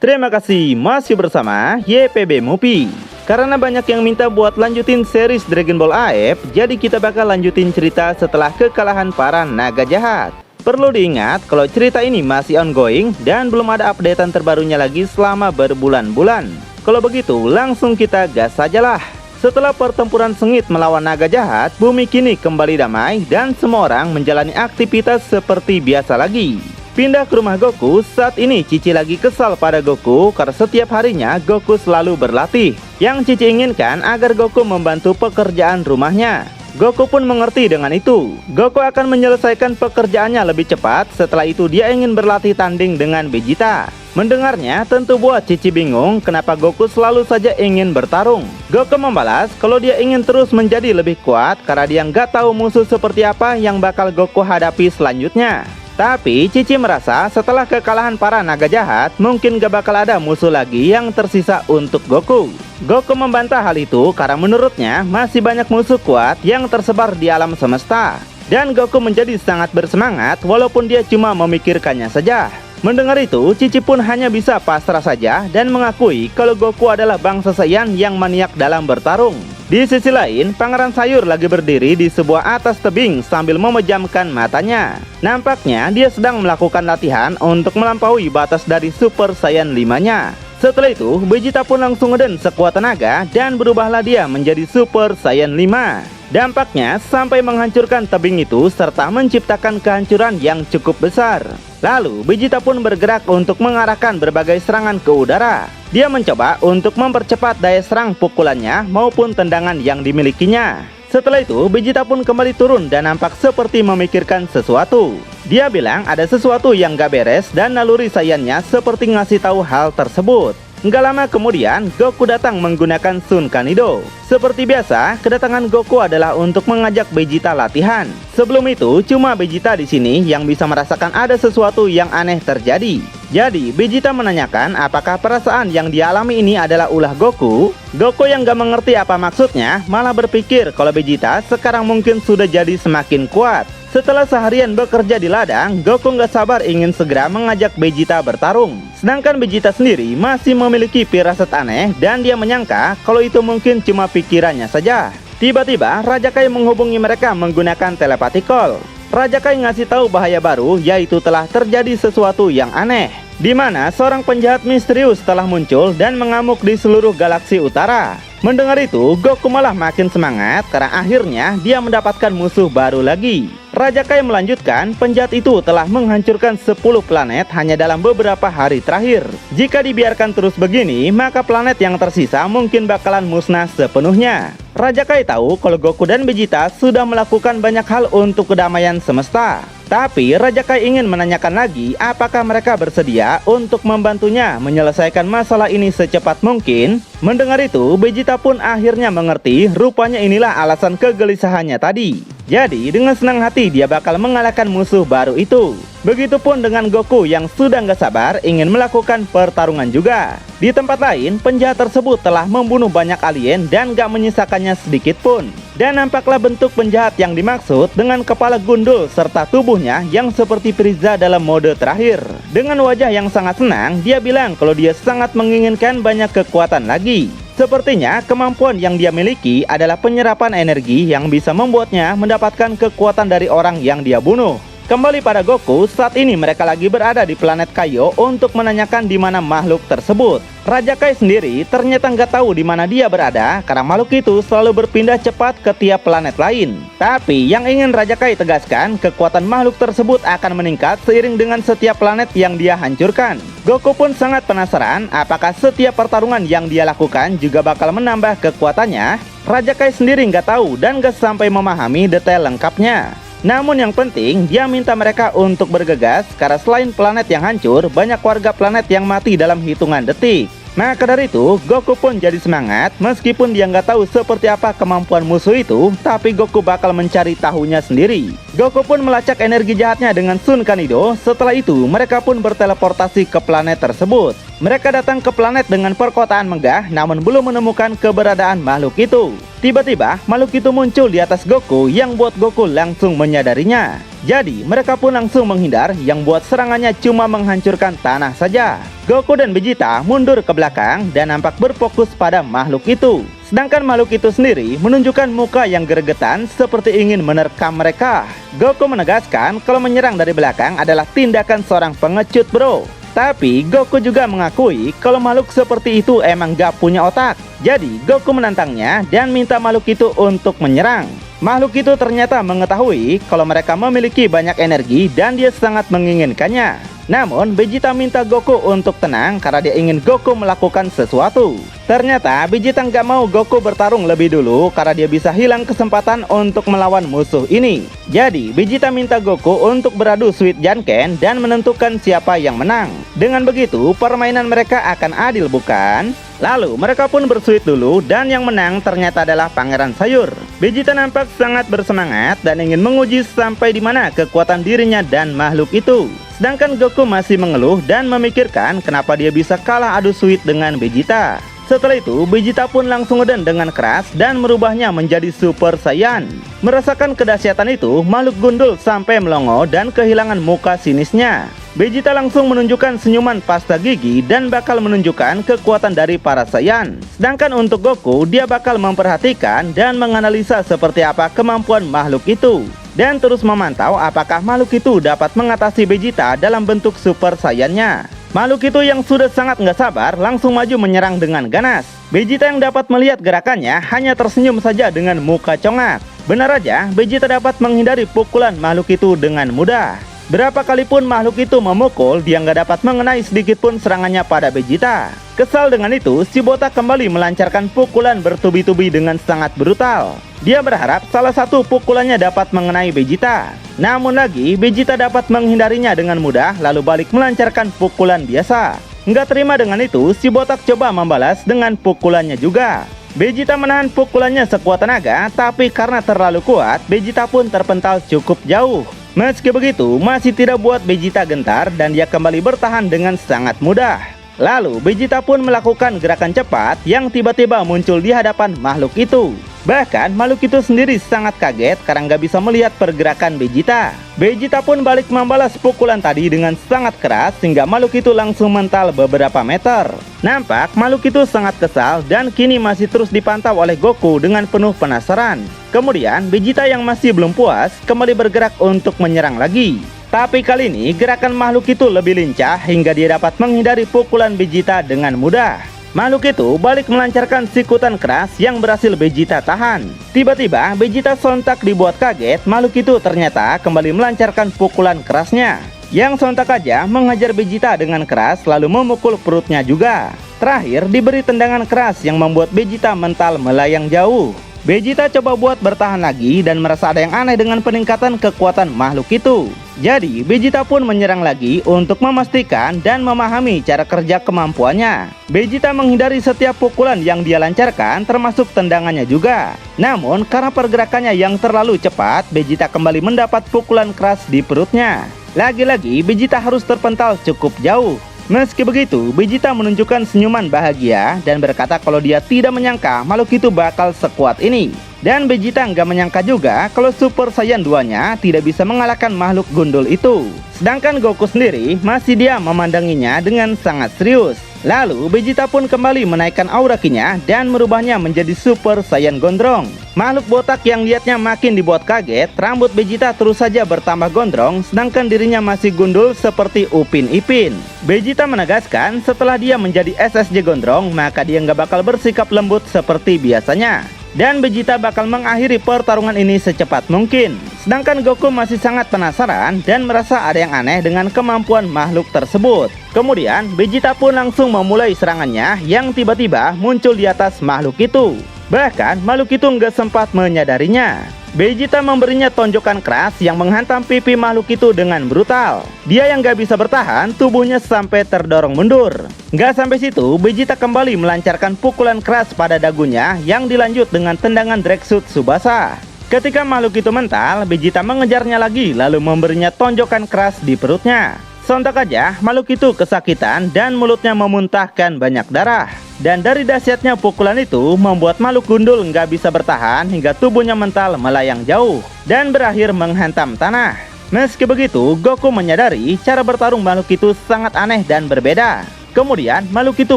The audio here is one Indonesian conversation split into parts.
Terima kasih masih bersama YPB Movie. Karena banyak yang minta buat lanjutin series Dragon Ball AF, jadi kita bakal lanjutin cerita setelah kekalahan para naga jahat. Perlu diingat kalau cerita ini masih ongoing dan belum ada updatean terbarunya lagi selama berbulan-bulan. Kalau begitu langsung kita gas sajalah. Setelah pertempuran sengit melawan naga jahat, bumi kini kembali damai dan semua orang menjalani aktivitas seperti biasa lagi. Pindah ke rumah Goku, saat ini Cici lagi kesal pada Goku karena setiap harinya Goku selalu berlatih. Yang Cici inginkan agar Goku membantu pekerjaan rumahnya. Goku pun mengerti dengan itu. Goku akan menyelesaikan pekerjaannya lebih cepat, setelah itu dia ingin berlatih tanding dengan Vegeta. Mendengarnya tentu buat Cici bingung kenapa Goku selalu saja ingin bertarung. Goku membalas kalau dia ingin terus menjadi lebih kuat karena dia nggak tahu musuh seperti apa yang bakal Goku hadapi selanjutnya. Tapi Cici merasa setelah kekalahan para naga jahat, mungkin gak bakal ada musuh lagi yang tersisa untuk Goku. Goku membantah hal itu karena menurutnya masih banyak musuh kuat yang tersebar di alam semesta. Dan Goku menjadi sangat bersemangat walaupun dia cuma memikirkannya saja. Mendengar itu, Cici pun hanya bisa pasrah saja dan mengakui kalau Goku adalah bangsa Saiyan yang maniak dalam bertarung. Di sisi lain, Pangeran Sayur lagi berdiri di sebuah atas tebing sambil memejamkan matanya. Nampaknya dia sedang melakukan latihan untuk melampaui batas dari Super Saiyan 5-nya. Setelah itu, Vegeta pun langsung ngeden sekuat tenaga dan berubahlah dia menjadi Super Saiyan 5. Dampaknya sampai menghancurkan tebing itu serta menciptakan kehancuran yang cukup besar. Lalu Vegeta pun bergerak untuk mengarahkan berbagai serangan ke udara. Dia mencoba untuk mempercepat daya serang pukulannya maupun tendangan yang dimilikinya. Setelah itu Vegeta pun kembali turun dan nampak seperti memikirkan sesuatu. Dia bilang ada sesuatu yang gak beres dan naluri Saiyannya seperti ngasih tahu hal tersebut. Nggak lama kemudian, Goku datang menggunakan Sun Kanido. Seperti biasa, kedatangan Goku adalah untuk mengajak Vegeta latihan. Sebelum itu, cuma Vegeta di sini yang bisa merasakan ada sesuatu yang aneh terjadi. Jadi, Vegeta menanyakan apakah perasaan yang dialami ini adalah ulah Goku. Goku yang gak mengerti apa maksudnya, malah berpikir kalau Vegeta sekarang mungkin sudah jadi semakin kuat. Setelah seharian bekerja di ladang, Goku nggak sabar ingin segera mengajak Vegeta bertarung. Sedangkan Vegeta sendiri masih memiliki firasat aneh dan dia menyangka kalau itu mungkin cuma pikirannya saja. Tiba-tiba Raja Kai menghubungi mereka menggunakan telepati call. Raja Kai ngasih tahu bahaya baru, yaitu telah terjadi sesuatu yang aneh, di mana seorang penjahat misterius telah muncul dan mengamuk di seluruh galaksi utara. Mendengar itu, Goku malah makin semangat karena akhirnya dia mendapatkan musuh baru lagi. Raja Kai melanjutkan, penjahat itu telah menghancurkan 10 planet hanya dalam beberapa hari terakhir. Jika dibiarkan terus begini, maka planet yang tersisa mungkin bakalan musnah sepenuhnya. Raja Kai tahu kalau Goku dan Vegeta sudah melakukan banyak hal untuk kedamaian semesta. Tapi Raja Kai ingin menanyakan lagi apakah mereka bersedia untuk membantunya menyelesaikan masalah ini secepat mungkin. Mendengar itu, Vegeta pun akhirnya mengerti rupanya inilah alasan kegelisahannya tadi. Jadi dengan senang hati dia bakal mengalahkan musuh baru itu. Begitupun dengan Goku yang sudah nggak sabar ingin melakukan pertarungan juga. Di tempat lain, penjahat tersebut telah membunuh banyak alien dan gak menyisakannya sedikit pun. Dan nampaklah bentuk penjahat yang dimaksud dengan kepala gundul serta tubuhnya yang seperti Frieza dalam mode terakhir. Dengan wajah yang sangat senang, dia bilang kalau dia sangat menginginkan banyak kekuatan lagi. Sepertinya kemampuan yang dia miliki adalah penyerapan energi yang bisa membuatnya mendapatkan kekuatan dari orang yang dia bunuh. Kembali pada Goku, saat ini mereka lagi berada di planet Kaio untuk menanyakan di mana makhluk tersebut. Raja Kai sendiri ternyata nggak tahu di mana dia berada karena makhluk itu selalu berpindah cepat ke tiap planet lain. Tapi yang ingin Raja Kai tegaskan, kekuatan makhluk tersebut akan meningkat seiring dengan setiap planet yang dia hancurkan. Goku pun sangat penasaran apakah setiap pertarungan yang dia lakukan juga bakal menambah kekuatannya. Raja Kai sendiri nggak tahu dan nggak sampai memahami detail lengkapnya. Namun yang penting, dia minta mereka untuk bergegas karena selain planet yang hancur, banyak warga planet yang mati dalam hitungan detik. Maka dari itu, Goku pun jadi semangat meskipun dia nggak tahu seperti apa kemampuan musuh itu, tapi Goku bakal mencari tahunya sendiri. Goku pun melacak energi jahatnya dengan Sun Kanido. Setelah itu, mereka pun berteleportasi ke planet tersebut. Mereka datang ke planet dengan perkotaan megah namun belum menemukan keberadaan makhluk itu. Tiba-tiba makhluk itu muncul di atas Goku yang buat Goku langsung menyadarinya. Jadi mereka pun langsung menghindar yang buat serangannya cuma menghancurkan tanah saja. Goku dan Vegeta mundur ke belakang dan nampak berfokus pada makhluk itu. Sedangkan makhluk itu sendiri menunjukkan muka yang gregetan seperti ingin menerkam mereka. Goku menegaskan kalau menyerang dari belakang adalah tindakan seorang pengecut bro. Tapi Goku juga mengakui kalau makhluk seperti itu emang gak punya otak. Jadi Goku menantangnya dan minta makhluk itu untuk menyerang. Makhluk itu ternyata mengetahui kalau mereka memiliki banyak energi dan dia sangat menginginkannya. Namun Vegeta minta Goku untuk tenang karena dia ingin Goku melakukan sesuatu. Ternyata Vegeta nggak mau Goku bertarung lebih dulu karena dia bisa hilang kesempatan untuk melawan musuh ini. Jadi Vegeta minta Goku untuk beradu Sweet Janken dan menentukan siapa yang menang. Dengan begitu permainan mereka akan adil bukan? Lalu mereka pun bersuit dulu dan yang menang ternyata adalah Pangeran Sayur. Vegeta nampak sangat bersemangat dan ingin menguji sampai di mana kekuatan dirinya dan makhluk itu. Sedangkan Goku masih mengeluh dan memikirkan kenapa dia bisa kalah adu suit dengan Vegeta. Setelah itu, Vegeta pun langsung ngeden dengan keras dan merubahnya menjadi Super Saiyan. Merasakan kedahsyatan itu, makhluk gundul sampai melongo dan kehilangan muka sinisnya. Vegeta langsung menunjukkan senyuman pasta gigi dan bakal menunjukkan kekuatan dari para Saiyan. Sedangkan untuk Goku, dia bakal memperhatikan dan menganalisa seperti apa kemampuan makhluk itu. Dan terus memantau apakah makhluk itu dapat mengatasi Vegeta dalam bentuk Super Saiyan-nya. Makhluk itu yang sudah sangat nggak sabar langsung maju menyerang dengan ganas. Vegeta yang dapat melihat gerakannya hanya tersenyum saja dengan muka congak. Benar aja, Vegeta dapat menghindari pukulan makhluk itu dengan mudah. Berapa kali pun makhluk itu memukul, dia nggak dapat mengenai sedikit pun serangannya pada Vegeta. Kesal dengan itu, si botak kembali melancarkan pukulan bertubi-tubi dengan sangat brutal. Dia berharap salah satu pukulannya dapat mengenai Vegeta. Namun lagi, Vegeta dapat menghindarinya dengan mudah lalu balik melancarkan pukulan biasa. Nggak terima dengan itu, si botak coba membalas dengan pukulannya juga. Vegeta menahan pukulannya sekuat tenaga, tapi karena terlalu kuat, Vegeta pun terpental cukup jauh. Meski begitu, masih tidak buat Vegeta gentar dan dia kembali bertahan dengan sangat mudah. Lalu, Vegeta pun melakukan gerakan cepat yang tiba-tiba muncul di hadapan makhluk itu. Bahkan, makhluk itu sendiri sangat kaget karena nggak bisa melihat pergerakan Vegeta. Vegeta pun balik membalas pukulan tadi dengan sangat keras sehingga makhluk itu langsung mental beberapa meter. Nampak makhluk itu sangat kesal dan kini masih terus dipantau oleh Goku dengan penuh penasaran. Kemudian, Vegeta yang masih belum puas kembali bergerak untuk menyerang lagi. Tapi kali ini gerakan makhluk itu lebih lincah hingga dia dapat menghindari pukulan Vegeta dengan mudah. Makhluk itu balik melancarkan sikutan keras yang berhasil Vegeta tahan. Tiba-tiba Vegeta sontak dibuat kaget, makhluk itu ternyata kembali melancarkan pukulan kerasnya. Yang sontak aja menghajar Vegeta dengan keras lalu memukul perutnya juga. Terakhir diberi tendangan keras yang membuat Vegeta mental melayang jauh. Vegeta coba buat bertahan lagi dan merasa ada yang aneh dengan peningkatan kekuatan makhluk itu. Jadi Vegeta pun menyerang lagi untuk memastikan dan memahami cara kerja kemampuannya. Vegeta menghindari setiap pukulan yang dia lancarkan termasuk tendangannya juga. Namun karena pergerakannya yang terlalu cepat, Vegeta kembali mendapat pukulan keras di perutnya. Lagi-lagi Vegeta harus terpental cukup jauh. Meski begitu, Vegeta menunjukkan senyuman bahagia dan berkata kalau dia tidak menyangka makhluk itu bakal sekuat ini. Dan Vegeta nggak menyangka juga kalau Super Saiyan 2-nya tidak bisa mengalahkan makhluk gundul itu. Sedangkan Goku sendiri masih diam memandanginya dengan sangat serius. Lalu Vegeta pun kembali menaikkan aura ki-nya dan merubahnya menjadi Super Saiyan Gondrong. Makhluk botak yang lihatnya makin dibuat kaget, rambut Vegeta terus saja bertambah gondrong sedangkan dirinya masih gundul seperti Upin Ipin. Vegeta menegaskan setelah dia menjadi SSJ Gondrong maka dia nggak bakal bersikap lembut seperti biasanya. Dan Vegeta bakal mengakhiri pertarungan ini secepat mungkin. Sedangkan Goku masih sangat penasaran dan merasa ada yang aneh dengan kemampuan makhluk tersebut. Kemudian Vegeta pun langsung memulai serangannya yang tiba-tiba muncul di atas makhluk itu. Bahkan makhluk itu nggak sempat menyadarinya. Vegeta memberinya tonjokan keras yang menghantam pipi makhluk itu dengan brutal. Dia yang gak bisa bertahan, tubuhnya sampai terdorong mundur. Gak sampai situ, Vegeta kembali melancarkan pukulan keras pada dagunya yang dilanjut dengan tendangan Dragsuit Tsubasa. Ketika makhluk itu mental, Vegeta mengejarnya lagi lalu memberinya tonjokan keras di perutnya. Sontak aja makhluk itu kesakitan dan mulutnya memuntahkan banyak darah. Dan dari dahsyatnya pukulan itu membuat makhluk gundul nggak bisa bertahan hingga tubuhnya mental melayang jauh dan berakhir menghantam tanah. Meski begitu, Goku menyadari cara bertarung makhluk itu sangat aneh dan berbeda. Kemudian makhluk itu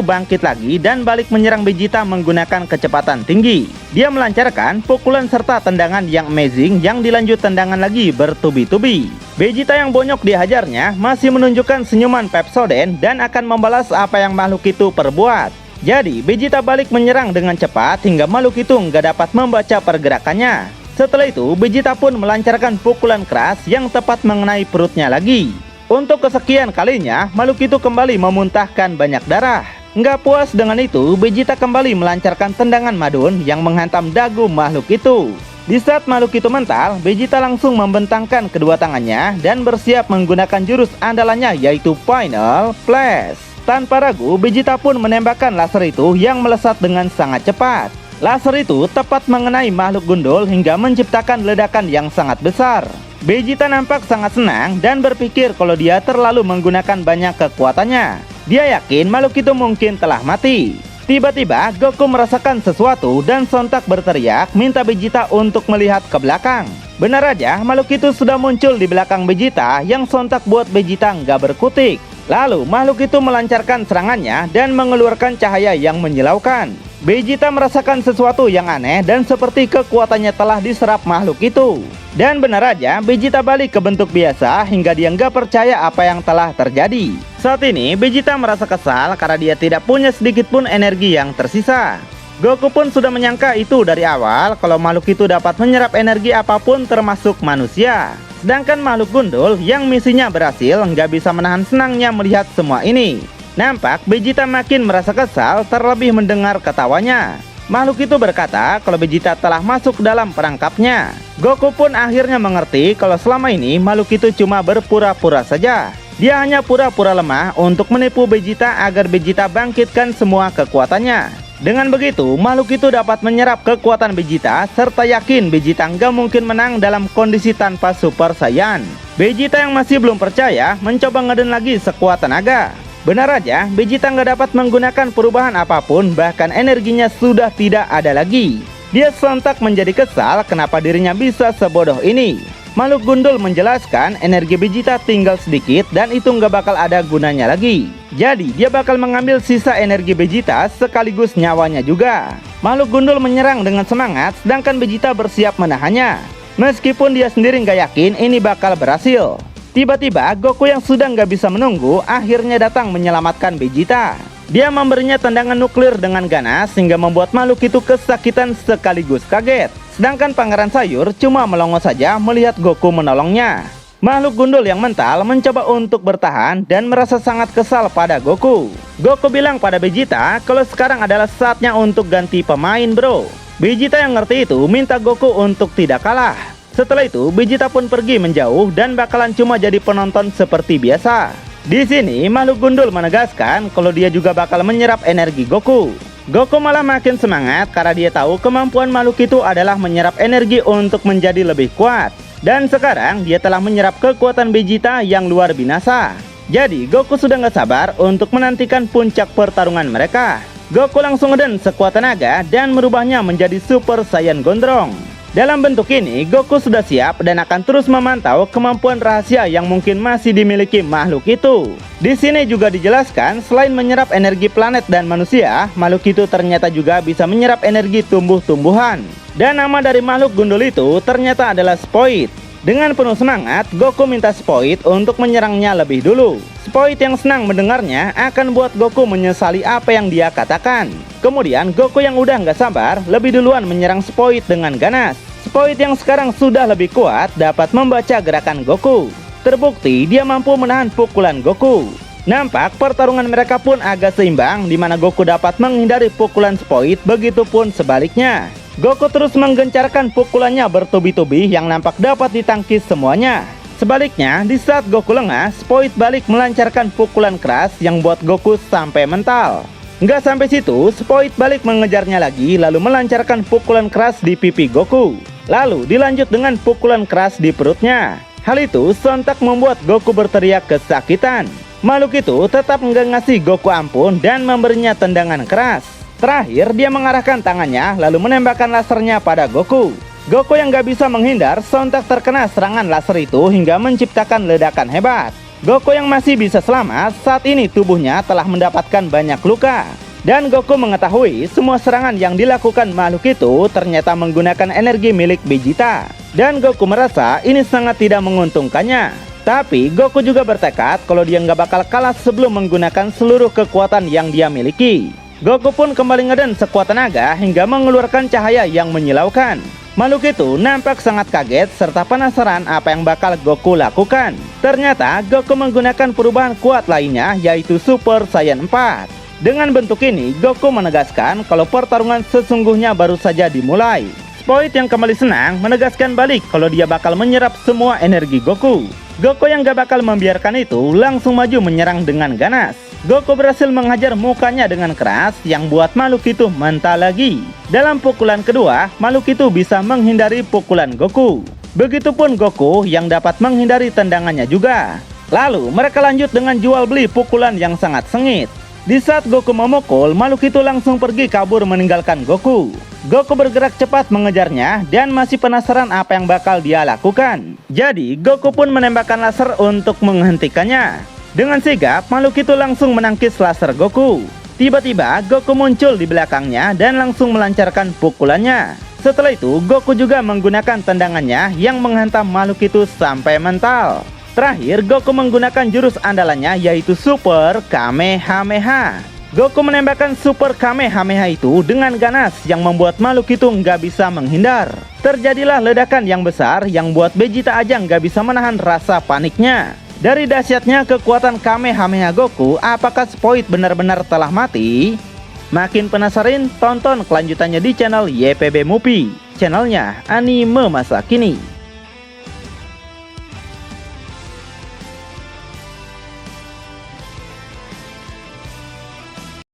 bangkit lagi dan balik menyerang Vegeta menggunakan kecepatan tinggi. Dia melancarkan pukulan serta tendangan yang amazing yang dilanjut tendangan lagi bertubi-tubi. Vegeta yang bonyok dihajarnya masih menunjukkan senyuman Pepsodent dan akan membalas apa yang makhluk itu perbuat. Jadi Vegeta balik menyerang dengan cepat hingga makhluk itu nggak dapat membaca pergerakannya. Setelah itu Vegeta pun melancarkan pukulan keras yang tepat mengenai perutnya lagi. Untuk kesekian kalinya, makhluk itu kembali memuntahkan banyak darah. Nggak puas dengan itu, Vegeta kembali melancarkan tendangan madun yang menghantam dagu makhluk itu. Di saat makhluk itu mental, Vegeta langsung membentangkan kedua tangannya dan bersiap menggunakan jurus andalannya yaitu Final Flash. Tanpa ragu, Vegeta pun menembakkan laser itu yang melesat dengan sangat cepat. Laser itu tepat mengenai makhluk gundul hingga menciptakan ledakan yang sangat besar. Vegeta nampak sangat senang dan berpikir kalau dia terlalu menggunakan banyak kekuatannya. Dia yakin makhluk itu mungkin telah mati. Tiba-tiba Goku merasakan sesuatu dan sontak berteriak minta Vegeta untuk melihat ke belakang. Benar aja makhluk itu sudah muncul di belakang Vegeta yang sontak buat Vegeta nggak berkutik. Lalu makhluk itu melancarkan serangannya dan mengeluarkan cahaya yang menyilaukan. Vegeta merasakan sesuatu yang aneh dan seperti kekuatannya telah diserap makhluk itu. Dan benar aja Vegeta balik ke bentuk biasa hingga dia nggak percaya apa yang telah terjadi. Saat ini Vegeta merasa kesal karena dia tidak punya sedikit pun energi yang tersisa. Goku pun sudah menyangka itu dari awal kalau makhluk itu dapat menyerap energi apapun termasuk manusia. Sedangkan makhluk gundul yang misinya berhasil nggak bisa menahan senangnya melihat semua ini. Nampak Vegeta makin merasa kesal terlebih mendengar ketawanya. Makhluk itu berkata kalau Vegeta telah masuk dalam perangkapnya. Goku pun akhirnya mengerti kalau selama ini makhluk itu cuma berpura-pura saja. Dia hanya pura-pura lemah untuk menipu Vegeta agar Vegeta bangkitkan semua kekuatannya. Dengan begitu, makhluk itu dapat menyerap kekuatan Vegeta serta yakin Vegeta nggak mungkin menang dalam kondisi tanpa Super Saiyan. Vegeta yang masih belum percaya mencoba ngeden lagi sekuat tenaga. Benar aja, Vegeta nggak dapat menggunakan perubahan apapun, bahkan energinya sudah tidak ada lagi. Dia sontak menjadi kesal kenapa dirinya bisa sebodoh ini. Makhluk gundul menjelaskan energi Vegeta tinggal sedikit dan itu nggak bakal ada gunanya lagi. Jadi dia bakal mengambil sisa energi Vegeta sekaligus nyawanya juga. Makhluk gundul menyerang dengan semangat sedangkan Vegeta bersiap menahannya. Meskipun dia sendiri nggak yakin ini bakal berhasil. Tiba-tiba Goku yang sudah nggak bisa menunggu akhirnya datang menyelamatkan Vegeta. Dia memberinya tendangan nuklir dengan ganas sehingga membuat makhluk itu kesakitan sekaligus kaget. Sedangkan Pangeran Sayur cuma melongo saja melihat Goku menolongnya. Makhluk gundul yang mental mencoba untuk bertahan dan merasa sangat kesal pada Goku. Goku bilang pada Vegeta kalau sekarang adalah saatnya untuk ganti pemain bro. Vegeta yang ngerti itu minta Goku untuk tidak kalah. Setelah itu, Vegeta pun pergi menjauh dan bakalan cuma jadi penonton seperti biasa. Di sini, makhluk gundul menegaskan kalau dia juga bakal menyerap energi Goku. Goku malah makin semangat karena dia tahu kemampuan makhluk itu adalah menyerap energi untuk menjadi lebih kuat. Dan sekarang, dia telah menyerap kekuatan Vegeta yang luar binasa. Jadi, Goku sudah nggak sabar untuk menantikan puncak pertarungan mereka. Goku langsung ngeden sekuat tenaga dan merubahnya menjadi Super Saiyan Gondrong. Dalam bentuk ini, Goku sudah siap dan akan terus memantau kemampuan rahasia yang mungkin masih dimiliki makhluk itu. Di sini juga dijelaskan, selain menyerap energi planet dan manusia, makhluk itu ternyata juga bisa menyerap energi tumbuh-tumbuhan. Dan nama dari makhluk gundul itu ternyata adalah Spoid. Dengan penuh semangat, Goku minta Spoid untuk menyerangnya lebih dulu. Spoid yang senang mendengarnya akan buat Goku menyesali apa yang dia katakan. Kemudian Goku yang udah nggak sabar lebih duluan menyerang Spoid dengan ganas. Spoid yang sekarang sudah lebih kuat dapat membaca gerakan Goku. Terbukti dia mampu menahan pukulan Goku. Nampak pertarungan mereka pun agak seimbang di mana Goku dapat menghindari pukulan Spoid, begitupun sebaliknya. Goku terus menggencarkan pukulannya bertubi-tubi yang nampak dapat ditangkis semuanya. Sebaliknya, di saat Goku lengah, Spoid balik melancarkan pukulan keras yang buat Goku sampai mental. Nggak sampai situ, Spoid balik mengejarnya lagi lalu melancarkan pukulan keras di pipi Goku. Lalu dilanjut dengan pukulan keras di perutnya. Hal itu sontak membuat Goku berteriak kesakitan. Makhluk itu tetap nggak ngasih Goku ampun dan memberinya tendangan keras. Terakhir, dia mengarahkan tangannya lalu menembakkan lasernya pada Goku. Goku yang gak bisa menghindar sontak terkena serangan laser itu hingga menciptakan ledakan hebat. Goku yang masih bisa selamat saat ini tubuhnya telah mendapatkan banyak luka. Dan Goku mengetahui semua serangan yang dilakukan makhluk itu ternyata menggunakan energi milik Vegeta. Dan Goku merasa ini sangat tidak menguntungkannya. Tapi Goku juga bertekad kalau dia nggak bakal kalah sebelum menggunakan seluruh kekuatan yang dia miliki. Goku pun kembali ngeden sekuat tenaga hingga mengeluarkan cahaya yang menyilaukan. Makhluk itu nampak sangat kaget serta penasaran apa yang bakal Goku lakukan. Ternyata Goku menggunakan perubahan kuat lainnya yaitu Super Saiyan 4. Dengan bentuk ini, Goku menegaskan kalau pertarungan sesungguhnya baru saja dimulai. Spoid yang kembali senang menegaskan balik kalau dia bakal menyerap semua energi Goku. Goku yang gak bakal membiarkan itu langsung maju menyerang dengan ganas. Goku berhasil menghajar mukanya dengan keras yang buat makhluk itu mental lagi. Dalam pukulan kedua, makhluk itu bisa menghindari pukulan Goku. Begitupun Goku yang dapat menghindari tendangannya juga. Lalu mereka lanjut dengan jual beli pukulan yang sangat sengit. Di saat Goku memukul, makhluk itu langsung pergi kabur meninggalkan Goku. Goku bergerak cepat mengejarnya dan masih penasaran apa yang bakal dia lakukan. Jadi Goku pun menembakkan laser untuk menghentikannya. Dengan sigap, makhluk itu langsung menangkis laser Goku. Tiba-tiba Goku muncul di belakangnya dan langsung melancarkan pukulannya. Setelah itu Goku juga menggunakan tendangannya yang menghantam makhluk itu sampai mental. Terakhir, Goku menggunakan jurus andalannya yaitu Super Kamehameha. Goku menembakkan Super Kamehameha itu dengan ganas yang membuat makhluk itu nggak bisa menghindar. Terjadilah ledakan yang besar yang buat Vegeta aja nggak bisa menahan rasa paniknya. Dari dahsyatnya kekuatan Kamehameha Goku, apakah Spoid benar-benar telah mati? Makin penasaran? Tonton kelanjutannya di channel YPB Movie, channelnya anime masa kini.